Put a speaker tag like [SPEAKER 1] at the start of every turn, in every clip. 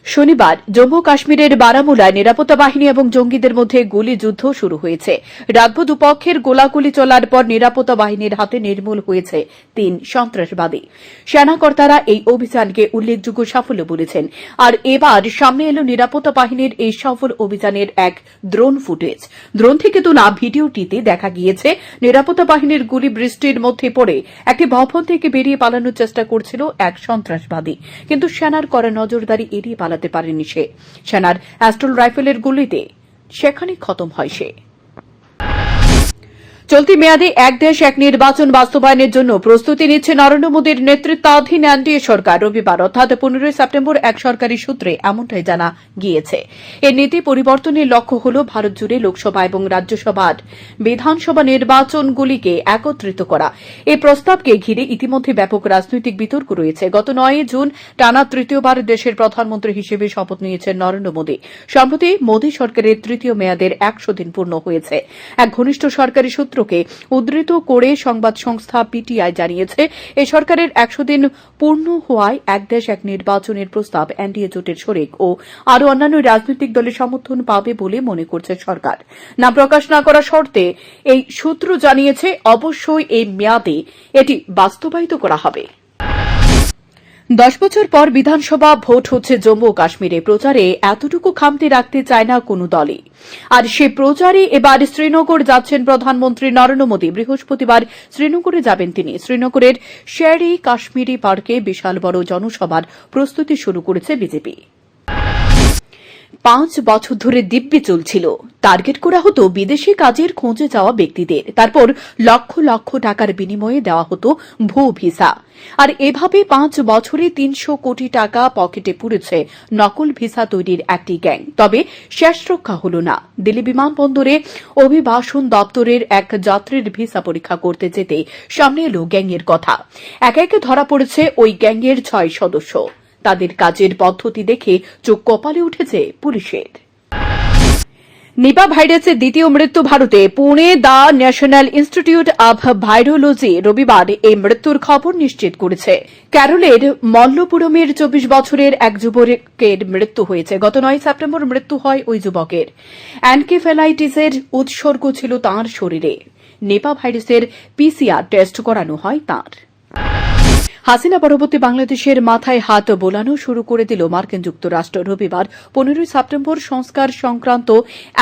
[SPEAKER 1] শনিবার জম্মু কাশ্মীরের বারামুলায় নিরাপত্তা বাহিনী এবং জঙ্গিদের মধ্যে গুলিযুদ্ধ শুরু হয়েছে। রাতভর দুপক্ষের গোলাগুলি চলার পর নিরাপত্তা বাহিনীর হাতে নির্মূল হয়েছে ৩ সন্ত্রাসবাদী। সেনাকর্তারা এই অভিযানকে উল্লেখযোগ্য সাফল্য বলেছেন। আর এবার সামনে এল নিরাপত্তা বাহিনীর এই সফল অভিযানের এক ড্রোন ফুটেজ। ড্রোন থেকে তোলা ভিডিওটিতে দেখা গিয়েছে নিরাপত্তা বাহিনীর গুলি বৃষ্টির মধ্যে পড়ে একটি ভবন থেকে বেরিয়ে পালানোর চেষ্টা করছিল এক সন্ত্রাসবাদী, কিন্তু সেনার করা নজরদারি এড়িয়ে পালাতে পারেনি সে। সেনার অ্যাস্টল রাইফেলের গুলিতে সেখানে খতম হয় সে। চলতি মেয়াদে এক দেশ এক নির্বাচন বাস্তবায়নের জন্য প্রস্তুতি নিচ্ছে নরেন্দ্র মোদীর নেতৃত্বাধীন এনডিএ সরকার। রবিবার অর্থাৎ ১৫ সেপ্টেম্বর এক সরকারি সূত্রে এমনটাই জানা গিয়েছে। এই নীতি পরিবর্তনের লক্ষ্য হল ভারত জুড়ে লোকসভা এবং রাজ্যসভার বিধানসভা নির্বাচনগুলিকে একত্রিত করা। এই প্রস্তাবকে ঘিরে ইতিমধ্যে ব্যাপক রাজনৈতিক বিতর্ক রয়েছে। গত ৯ জুন টানা তৃতীয়বার দেশের প্রধানমন্ত্রী হিসেবে শপথ নিয়েছেন নরেন্দ্র মোদী। সম্প্রতি মোদী সরকারের তৃতীয় মেয়াদের ১০০ দিন পূর্ণ হয়েছে। এক ঘনিষ্ঠ সরকারি সূত্রকে উদ্ধৃত করে সংবাদ সংস্থা পিটিআই জানিয়েছে, এই সরকারের ১০০ দিন পূর্ণ হওয়ায় এক দেশ এক নির্বাচনের প্রস্তাব এনডিএ জোটের শরিক ও আরও অন্যান্য রাজনৈতিক দলের সমর্থন পাবে বলে মনে করছে সরকার। নাম প্রকাশ না করা শর্তে এই সূত্র জানিয়েছে, অবশ্যই এই মেয়াদে এটি বাস্তবায়িত করা হবে। ১০ বছর পর বিধানসভা ভোট হচ্ছে জম্মু ও কাশ্মীরে। প্রচারে এতটুকু খামতি রাখতে চায় না কোনো দলই। আর সে প্রচারে এবার শ্রীনগর যাচ্ছেন প্রধানমন্ত্রী নরেন্দ্র মোদী। বৃহস্পতিবার শ্রীনগরে যাবেন তিনি। শ্রীনগরের শের-ই কাশ্মীরি পার্কে বিশাল বড় জনসভার প্রস্তুতি শুরু করেছে বিজেপি। ৫ বছর ধরে দিব্যি চলছিল। টার্গেট করা হতো বিদেশি কাজের খোঁজে যাওয়া ব্যক্তিদের, তারপর লক্ষ লক্ষ টাকার বিনিময়ে দেওয়া হতো ভুয়ো ভিসা। আর এভাবে ৫ বছরে ৩০০ কোটি টাকা পকেটে পুরেছে নকল ভিসা তৈরির একটি গ্যাং। তবে শেষ রক্ষা হল না। দিল্লি বিমানবন্দরে অভিবাসন দপ্তরের এক যাত্রীর ভিসা পরীক্ষা করতে যেতে সামনে এলো গ্যাংয়ের কথা। একে একে ধরা পড়েছে ওই গ্যাংয়ের ৬ সদস্য। তাদের কাজের পদ্ধতি দেখে চোখ কপালে উঠেছে পুলিশের। নিপা ভাইরাসের দ্বিতীয় মৃত্যু ভারতে। Pune the national institute of virology রবিবার এই মৃত্যুর খবর নিশ্চিত করেছে। কেরলের মল্লপুরমের ২৪ বছরের এক যুবকের মৃত্যু হয়েছে। গত ৯ সেপ্টেম্বর মৃত্যু হয় ওই যুবকের। এনকেফেলাইটিসের উৎসর্গ ছিল তাঁর শরীরে। নিপা ভাইরাসের পিসিআর টেস্ট করানো হয় তাঁর। হাসিনা পরবর্তী বাংলাদেশের মাথায় হাত বোলানো শুরু করে দিল মার্কিন যুক্তরাষ্ট্র। রবিবার ১৫ সেপ্টেম্বর সংস্কার সংক্রান্ত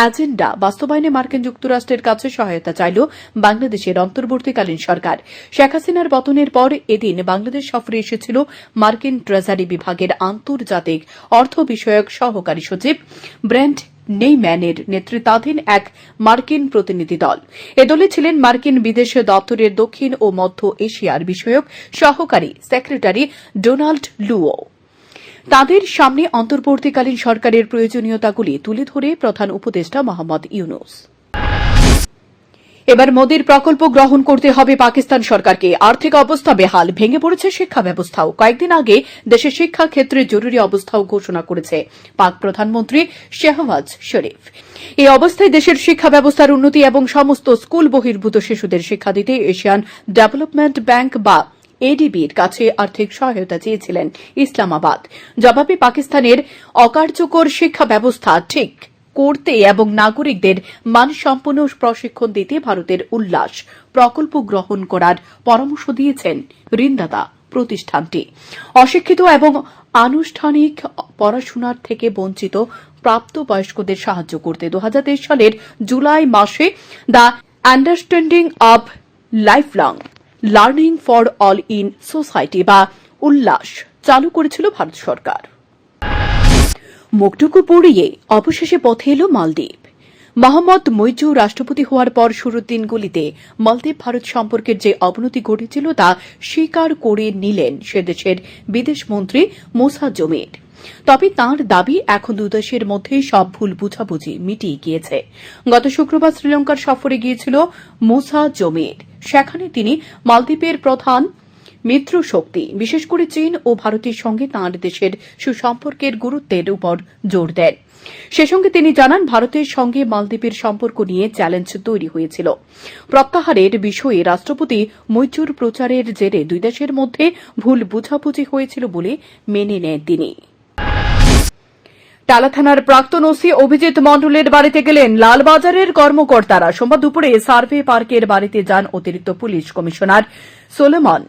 [SPEAKER 1] এজেন্ডা বাস্তবায়নে মার্কিন যুক্তরাষ্ট্রের কাছে সহায়তা চাইল বাংলাদেশের অন্তর্বর্তীকালীন সরকার। শেখ হাসিনার পতনের পর এদিন বাংলাদেশ সফরে এসেছিল মার্কিন ট্রেজারি বিভাগের আন্তর্জাতিক অর্থ বিষয়ক সহকারী সচিব ব্রেন্ট নেইম্যানের নেতৃত্বাধীন এক মার্কিন প্রতিনিধি দল। এ দলে ছিলেন মার্কিন বিদেশ দপ্তরের দক্ষিণ ও মধ্য এশিয়ার বিষয়ক সহকারী সেক্রেটারি ডোনাল্ড লুও। তাদের সামনে অন্তর্বর্তীকালীন সরকারের প্রয়োজনীয়তাগুলি তুলে ধরে প্রধান উপদেষ্টা মোহাম্মদ ইউনূস। এবার মোদীর প্রকল্প গ্রহণ করতে হবে পাকিস্তান সরকারকে। আর্থিক অবস্থা বেহাল, ভেঙে পড়েছে শিক্ষা ব্যবস্থাও। কয়েকদিন আগে দেশের শিক্ষা ক্ষেত্রে জরুরি অবস্থাও ঘোষণা করেছে পাক প্রধানমন্ত্রী শেহবাজ শরীফ। এই অবস্থায় দেশের শিক্ষা ব্যবস্থার উন্নতি এবং সমস্ত স্কুল বহির্ভূত শিশুদের শিক্ষা দিতে এশিয়ান ডেভেলপমেন্ট ব্যাংক বা এডিবির কাছে আর্থিক সহায়তা চেয়েছিলেন ইসলামাবাদ। জবাবে পাকিস্তানের অকার্যকর শিক্ষা ব্যবস্থা ঠিক করতে এবং নাগরিকদের মানসম্পন্ন প্রশিক্ষণ দিতে ভারতের উল্লাস প্রকল্প গ্রহণ করার পরামর্শ দিয়েছেন ঋণদাতা প্রতিষ্ঠানটি। অশিক্ষিত এবং আনুষ্ঠানিক পড়াশোনার থেকে বঞ্চিত প্রাপ্তবয়স্কদের সাহায্য করতে ২০২৩ সালের জুলাই মাসে the understanding of lifelong learning for all in society বা উল্লাস চালু করেছিল ভারত সরকার। মুখটুকু পুড়িয়ে অবশেষে পথে এল মালদ্বীপ। মোহাম্মদ মুইজু রাষ্ট্রপতি হওয়ার পর শুরুর দিনগুলিতে মালদ্বীপ ভারত সম্পর্কের যে অবনতি ঘটেছিল তা স্বীকার করে নিলেন সে দেশের বিদেশমন্ত্রী মুসা জমির। তবে তাঁর দাবি, এখন দুদেশের মধ্যে সব ভুল বুঝাবুঝি মিটিয়ে গিয়েছে। গত শুক্রবার শ্রীলঙ্কার সফরে গিয়েছিল মুসা জমির। সেখানে তিনি মালদ্বীপের প্রধান মিত্র শক্তি, বিশেষ করে চীন ও ভারতের সঙ্গে তাঁর দেশের সুসম্পর্কের গুরুত্বের উপর জোর দেন। সে সঙ্গে তিনি জানান, ভারতের সঙ্গে মালদ্বীপের সম্পর্ক নিয়ে চ্যালেঞ্জ তৈরি হয়েছিল। প্রত্যাহারের বিষয়ে রাষ্ট্রপতি মুইজুর প্রচারের জেরে দুই দেশের মধ্যে ভুল বুঝাবুঝি হয়েছিল বলে মেনে নেন তিনি। টালা থানার প্রাক্তন ওসি অভিজিৎ মণ্ডলের বাড়িতে গেলেন লালবাজারের কর্মকর্তারা। সোমবার দুপুরে সার্ভে পার্কের বাড়িতে যান অতিরিক্ত পুলিশ কমিশনার সোলেমন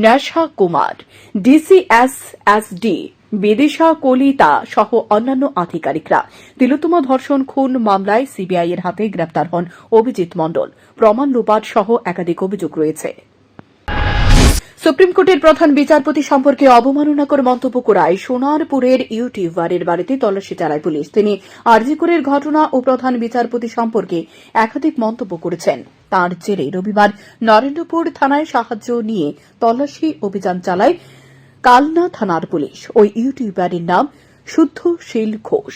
[SPEAKER 1] নেশা কুমার, ডিসিএসএসডি বিদিশা কলিতা সহ অন্যান্য আধিকারিকরা। তিলোত্তমা ধর্ষণ খুন মামলায় সিবিআই এর হাতে গ্রেপ্তার হন অভিজিৎ মণ্ডল। প্রমাণ লোপাট সহ একাধিক অভিযোগ রয়েছে। সুপ্রিম কোর্টের প্রধান বিচারপতি সম্পর্কে অবমাননাকর মন্তব্য করায় সোনারপুরের ইউটিউবারের বাড়িতে তল্লাশি চালায় পুলিশ। তিনি আরজিকরের ঘটনা ও প্রধান বিচারপতি সম্পর্কে একাধিক মন্তব্য করেছেন। তাঁর জেরে রবিবার নরেন্দ্রপুর থানায় সাহায্য নিয়ে তল্লাশি অভিযান চালায় কালনা থানার পুলিশ। ওই ইউটিউবারের নাম শুদ্ধশীল ঘোষ।